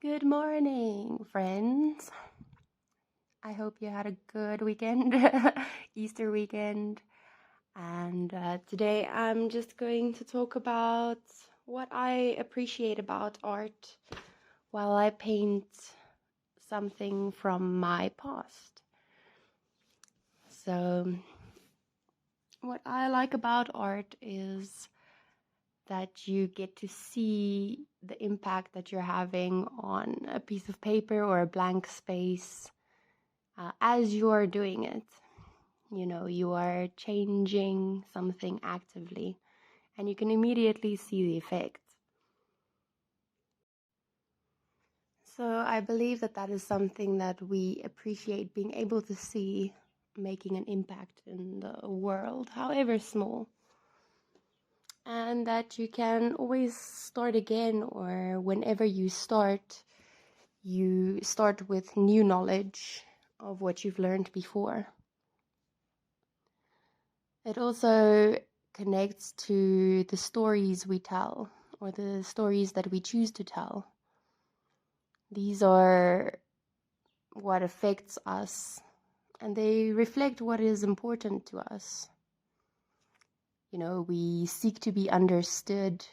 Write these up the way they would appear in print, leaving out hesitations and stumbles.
Good morning, friends. I hope you had a good weekend, Easter weekend. And today I'm just going to talk about what I appreciate about art while I paint something from my past. So, what I like about art is that you get to see the impact that you're having on a piece of paper or a blank space as you are doing it. You know, you are changing something actively and you can immediately see the effect. So I believe that that is something that we appreciate, being able to see making an impact in the world, however small. And that you can always start again, or whenever you start with new knowledge of what you've learned before. It also connects to the stories we tell, or the stories that we choose to tell. These are what affects us, and they reflect what is important to us. You know, we seek to be understood,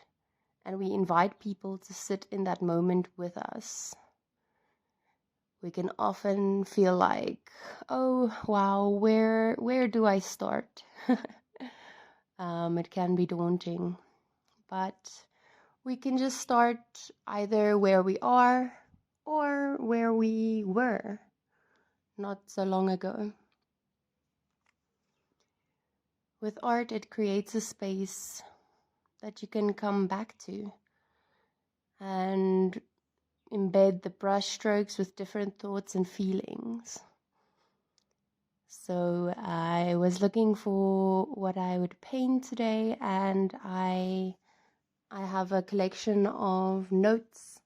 and we invite people to sit in that moment with us. We can often feel like, oh, wow, where do I start? It can be daunting, but we can just start either where we are or where we were not so long ago. With art, it creates a space that you can come back to and embed the brush strokes with different thoughts and feelings. So I was looking for what I would paint today, and I have a collection of notes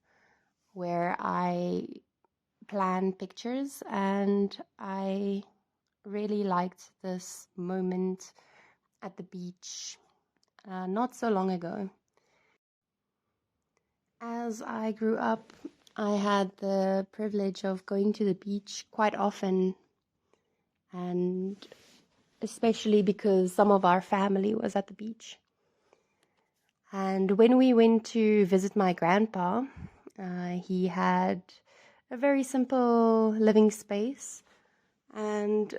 where I plan pictures, and I really liked this moment at the beach not so long ago. As I grew up, I had the privilege of going to the beach quite often, and especially because some of our family was at the beach. And when we went to visit my grandpa, he had a very simple living space and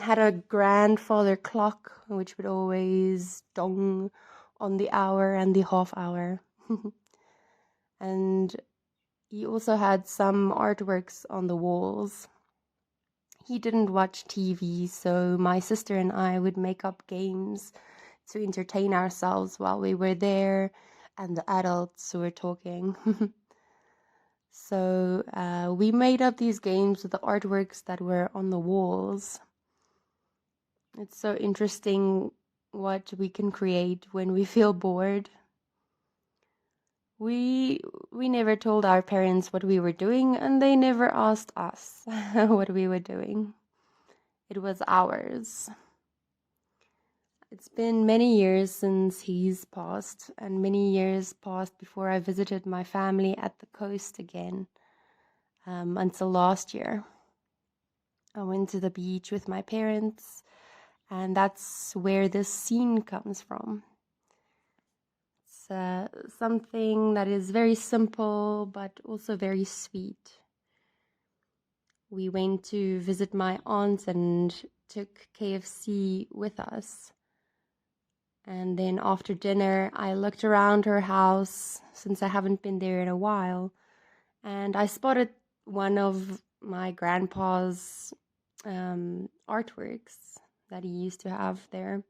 had a grandfather clock which would always dong on the hour and the half hour. And he also had some artworks on the walls. He didn't watch TV, so my sister and I would make up games to entertain ourselves while we were there and the adults were talking. So we made up these games with the artworks that were on the walls. It's so interesting what we can create when we feel bored. We never told our parents what we were doing, and they never asked us what we were doing. It was ours. It's been many years since he's passed, and many years passed before I visited my family at the coast again, until last year. I went to the beach with my parents, and that's where this scene comes from. It's something that is very simple, but also very sweet. We went to visit my aunt and took KFC with us. And then after dinner, I looked around her house, since I haven't been there in a while, and I spotted one of my grandpa's artworks that he used to have there.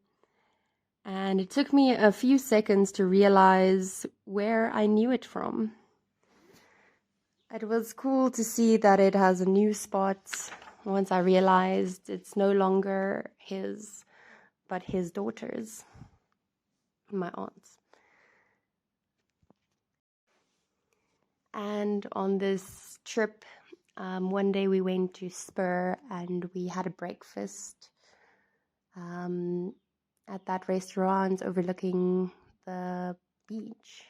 And it took me a few seconds to realize where I knew it from. It was cool to see that it has a new spot once I realized it's no longer his, but his daughter's, my aunt's. And on this trip, one day we went to Spur and we had a breakfast at that restaurant overlooking the beach.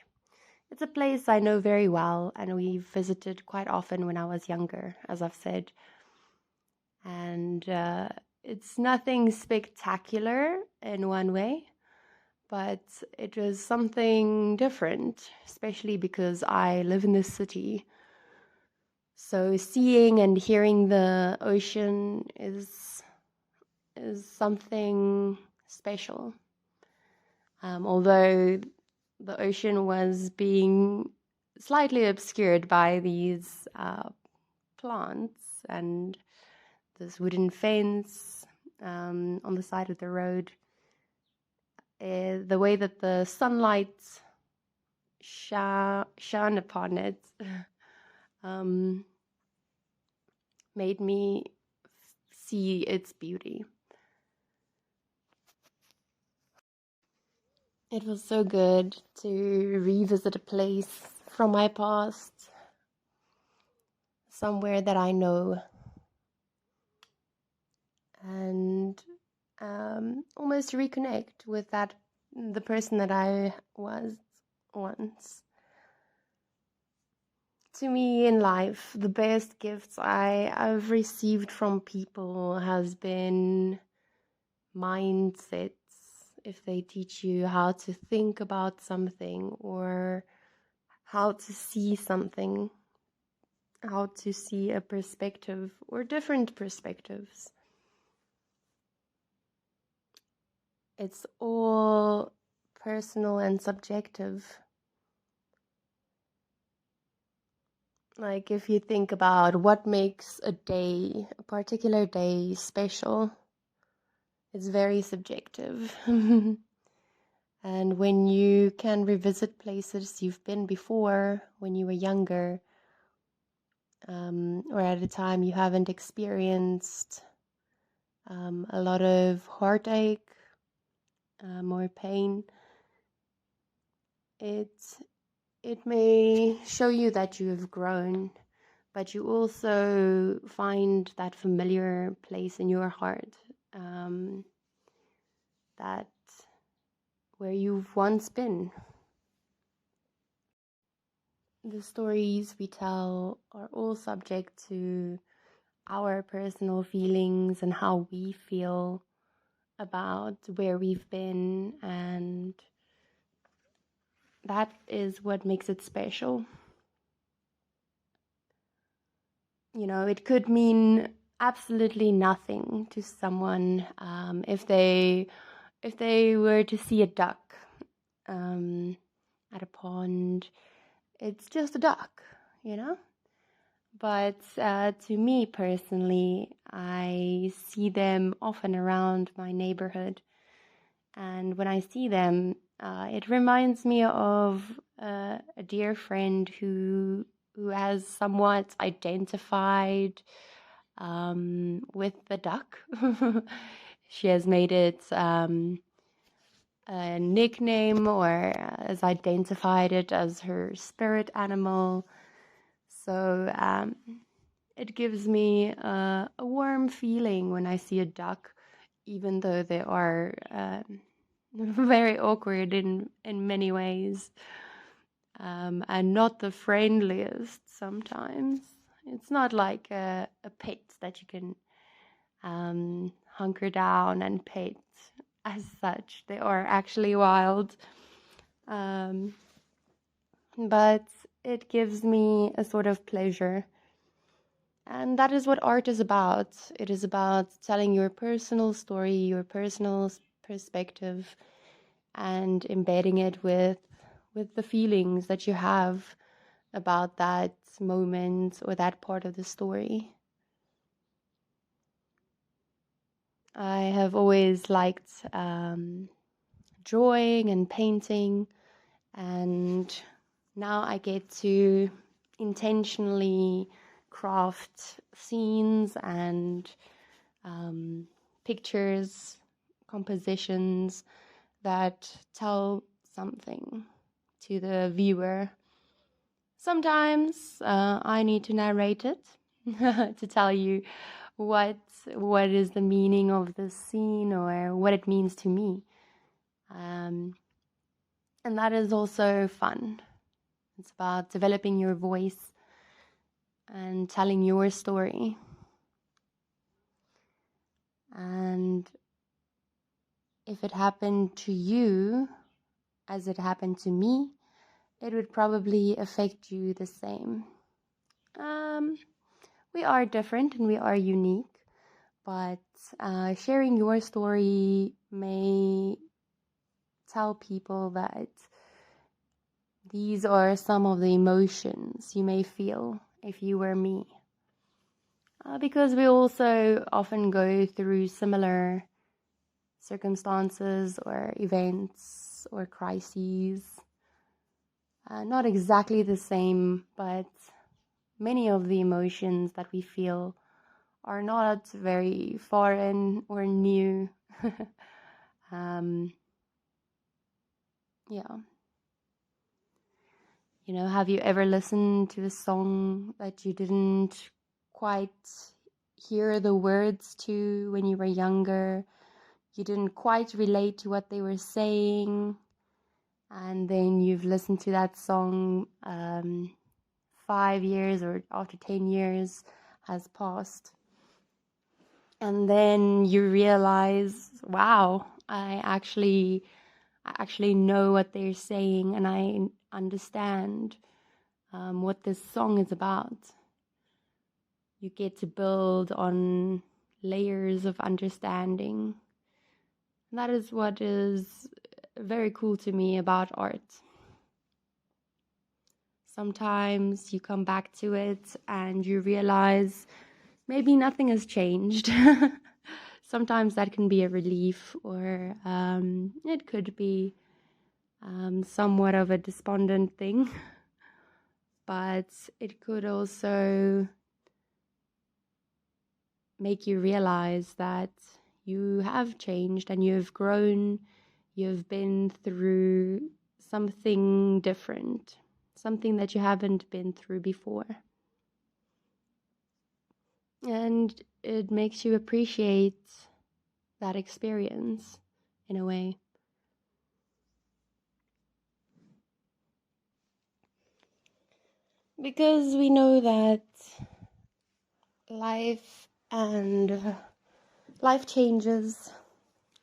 It's a place I know very well, and we visited quite often when I was younger, as I've said. And it's nothing spectacular in one way, but it was something different, especially because I live in the city. So seeing and hearing the ocean is something special. Although the ocean was being slightly obscured by these plants and this wooden fence on the side of the road. The way that the sunlight shone upon it made me see its beauty. It was so good to revisit a place from my past, somewhere that I know, and almost reconnect with the person that I was once. To me in life, the best gifts I've received from people has been mindsets. If they teach you how to think about something or how to see something, how to see a perspective or different perspectives. It's all personal and subjective. Like if you think about what makes a particular day special, it's very subjective. And when you can revisit places you've been before when you were younger, or at a time you haven't experienced a lot of heartache or pain, it may show you that you've grown, but you also find that familiar place in your heart, that where you've once been. The stories we tell are all subject to our personal feelings and how we feel about where we've been, and that is what makes it special. You know, it could mean absolutely nothing to someone if they were to see a duck at a pond. It's just a duck, you know. But to me personally, I see them often around my neighborhood, and when I see them, it reminds me of a dear friend who has somewhat identified with the duck. She has made it a nickname, or has identified it as her spirit animal. So it gives me a warm feeling when I see a duck, even though they are very awkward in many ways, and not the friendliest sometimes. It's not like a pet that you can hunker down and pet as such. They are actually wild. But it gives me a sort of pleasure. And that is what art is about. It is about telling your personal story, your personal perspective, and embedding it with the feelings that you have about that moment or that part of the story. I have always liked drawing and painting, and now I get to intentionally craft scenes and pictures, compositions that tell something to the viewer. Sometimes I need to narrate it to tell you what is the meaning of the scene or what it means to me. And that is also fun. It's about developing your voice and telling your story. And if it happened to you as it happened to me, it would probably affect you the same. We are different and we are unique, but sharing your story may tell people that these are some of the emotions you may feel if you were me. Because we also often go through similar circumstances or events or crises. Not exactly the same, but many of the emotions that we feel are not very foreign or new. Yeah. You know, have you ever listened to a song that you didn't quite hear the words to when you were younger? You didn't quite relate to what they were saying, and then you've listened to that song 5 years or after 10 years has passed, and then you realize, wow, I actually know what they're saying, and I understand what this song is about. You get to build on layers of understanding. That is what is very cool to me about art. Sometimes you come back to it and you realize maybe nothing has changed. Sometimes that can be a relief, or it could be somewhat of a despondent thing. But it could also make you realize that you have changed and you've grown, you've been through something different, something that you haven't been through before. And it makes you appreciate that experience in a way. Because we know that life changes,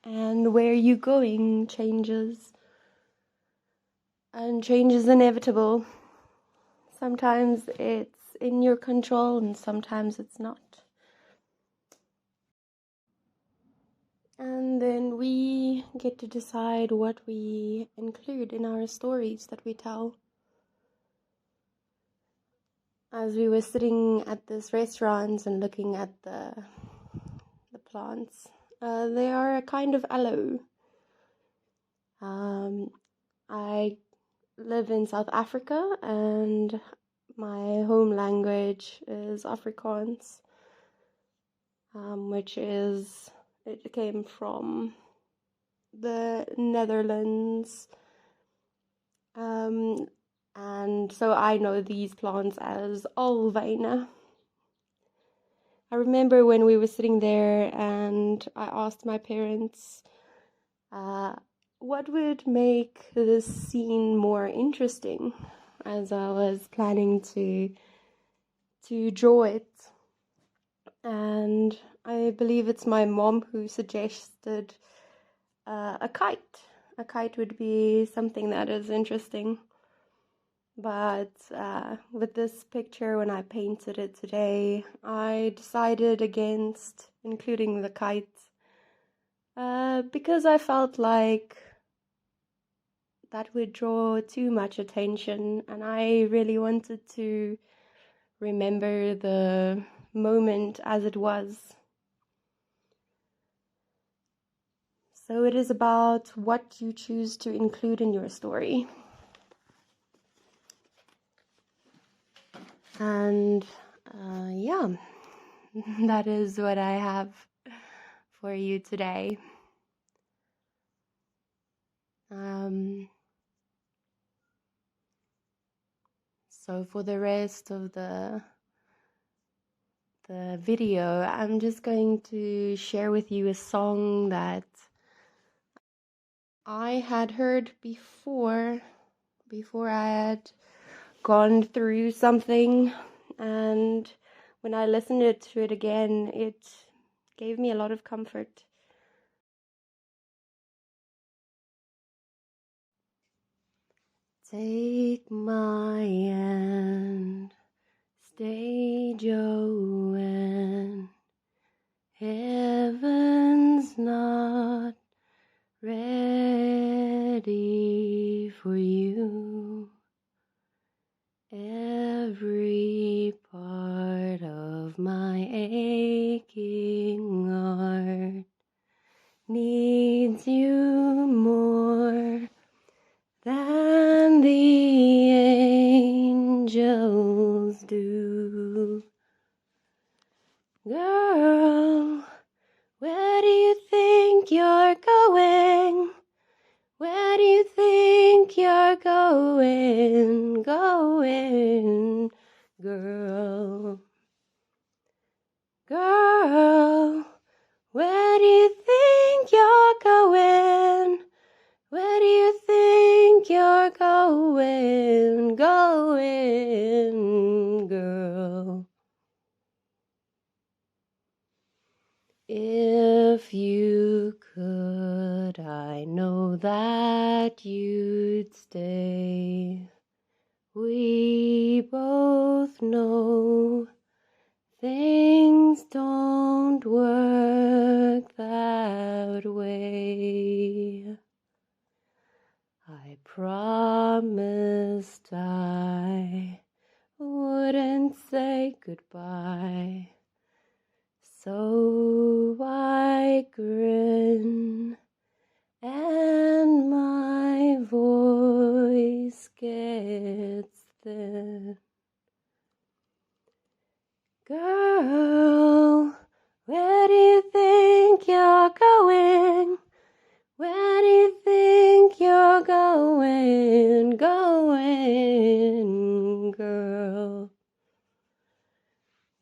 and where you're going changes, and change is inevitable. Sometimes it's in your control and sometimes it's not. And then we get to decide what we include in our stories that we tell. As we were sitting at this restaurant and looking at the plants, they are a kind of aloe. I live in South Africa and my home language is Afrikaans, it came from the Netherlands, and so I know these plants as alwyne. I remember when we were sitting there and I asked my parents what would make this scene more interesting, as I was planning to draw it. And I believe it's my mom who suggested a kite. A kite would be something that is interesting. But with this picture, when I painted it today, I decided against including the kite because I felt like that would draw too much attention, and I really wanted to remember the moment as it was. So it is about what you choose to include in your story. And yeah, that is what I have for you today. So for the rest of the video, I'm just going to share with you a song that I had heard before I had gone through something, and when I listened to it again, it gave me a lot of comfort. Take my hand, stay, Joanne. Heaven's not ready for you. Every part of my aching heart needs you more than the angels do. Girl, where do you think you're going? Where do you think you're going, girl? Girl, where do you think you're going? Where do you think you're going, girl? If you could, I know that you'd stay. We both know things don't work that way. I promised I wouldn't say goodbye. So I grin and my voice gets thin. Girl, where do you think you're going? Where do you think you're going, girl?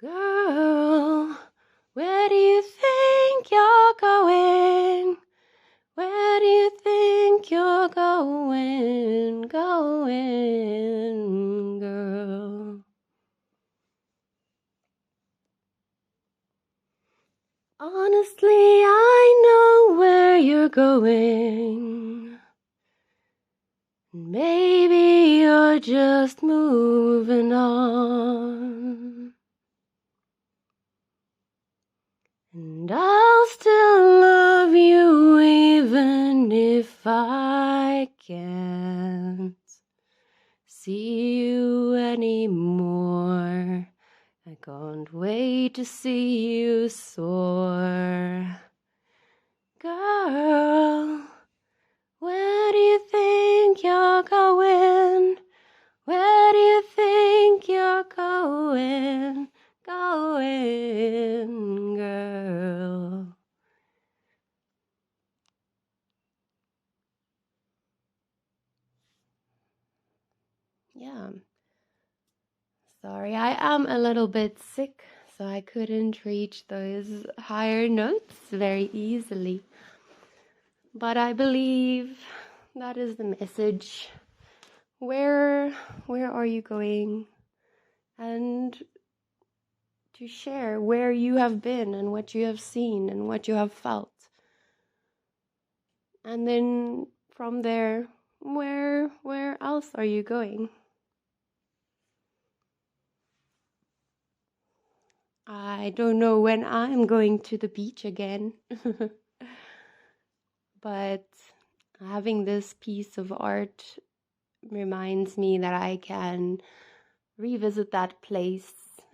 Girl, where do you think you're going? Where do you think you're going, girl? Honestly, I know where you're going. Maybe you're just moving on. And I'll still love you even if I can't see you anymore. I can't wait to see you soar. Girl, where do you think you're going? Where do you think you're going, girl? Yeah. Sorry, I am a little bit sick, so I couldn't reach those higher notes very easily. But I believe that is the message. Where are you going? And to share where you have been and what you have seen and what you have felt. And then from there, where else are you going? I don't know when I'm going to the beach again. But having this piece of art reminds me that I can revisit that place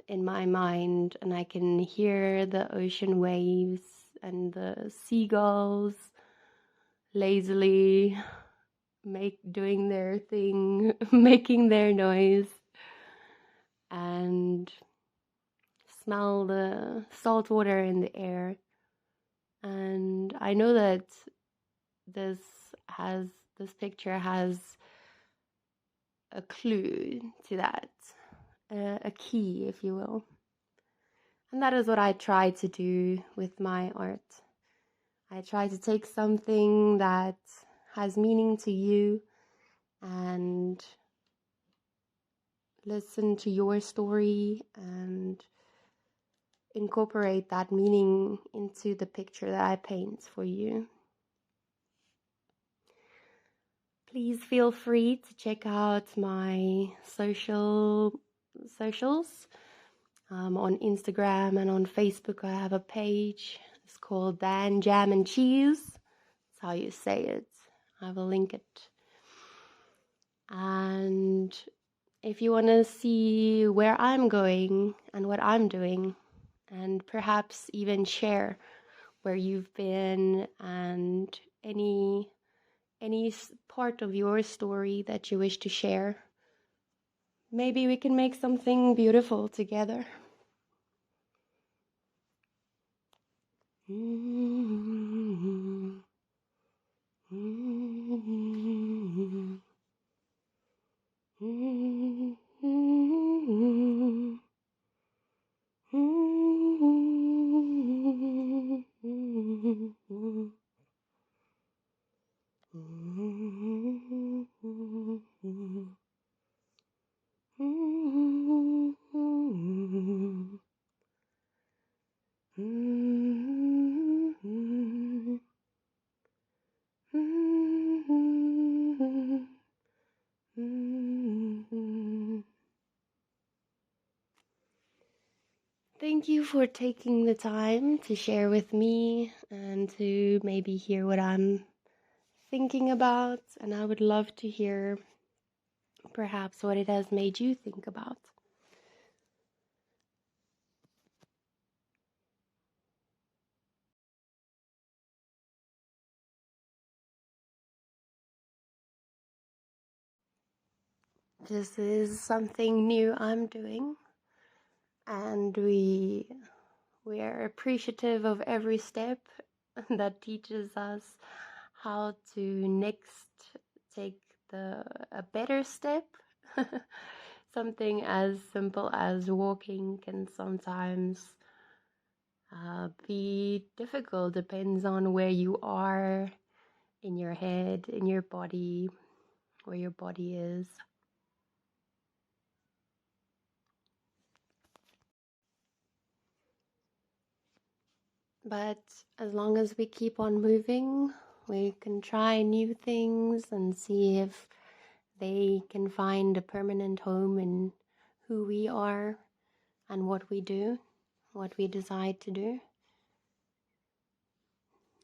in my mind, and I can hear the ocean waves and the seagulls lazily doing their thing, making their noise, and smell the salt water in the air. And I know that this picture has a clue to that, a key, if you will. And that is what I try to do with my art. I try to take something that has meaning to you and listen to your story and incorporate that meaning into the picture that I paint for you. Please feel free to check out my socials. On Instagram and on Facebook, I have a page. It's called Dan Jam and Cheese. That's how you say it. I will link it. And if you want to see where I'm going and what I'm doing, and perhaps even share where you've been and any part of your story that you wish to share, maybe we can make something beautiful together. Thank you for taking the time to share with me and to maybe hear what I'm thinking about. And I would love to hear perhaps what it has made you think about. This is something new I'm doing, and we are appreciative of every step that teaches us how to next take a better step. Something as simple as walking can sometimes be difficult, depends on where you are in your head, in your body, where your body is. But as long as we keep on moving, we can try new things and see if they can find a permanent home in who we are and what we do, what we decide to do.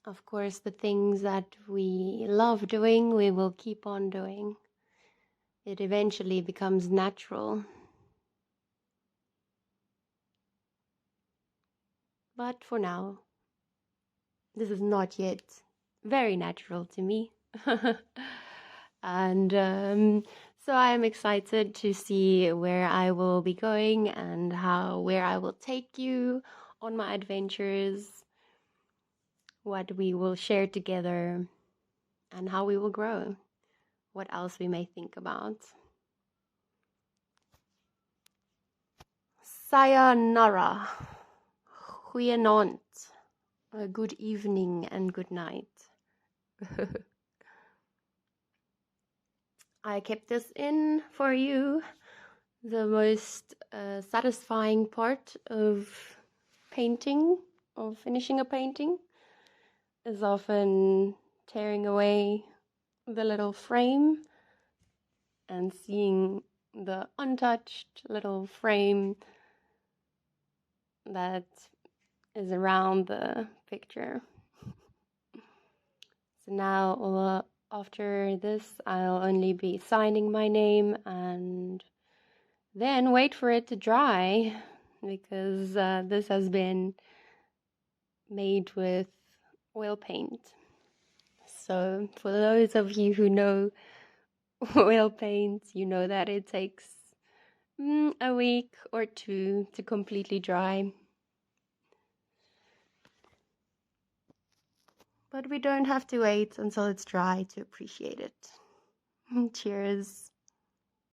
Of course, the things that we love doing, we will keep on doing. It eventually becomes natural. But for now, this is not yet very natural to me. And so I am excited to see where I will be going and where I will take you on my adventures, what we will share together, and how we will grow, what else we may think about. Sayonara, Huyenont, good evening and good night. I kept this in for you. The most satisfying part of painting, of finishing a painting, is often tearing away the little frame and seeing the untouched little frame that is around the picture. So now, after this, I'll only be signing my name and then wait for it to dry, because this has been made with oil paint. So for those of you who know oil paint, you know that it takes a week or two to completely dry. But we don't have to wait until it's dry to appreciate it. Cheers.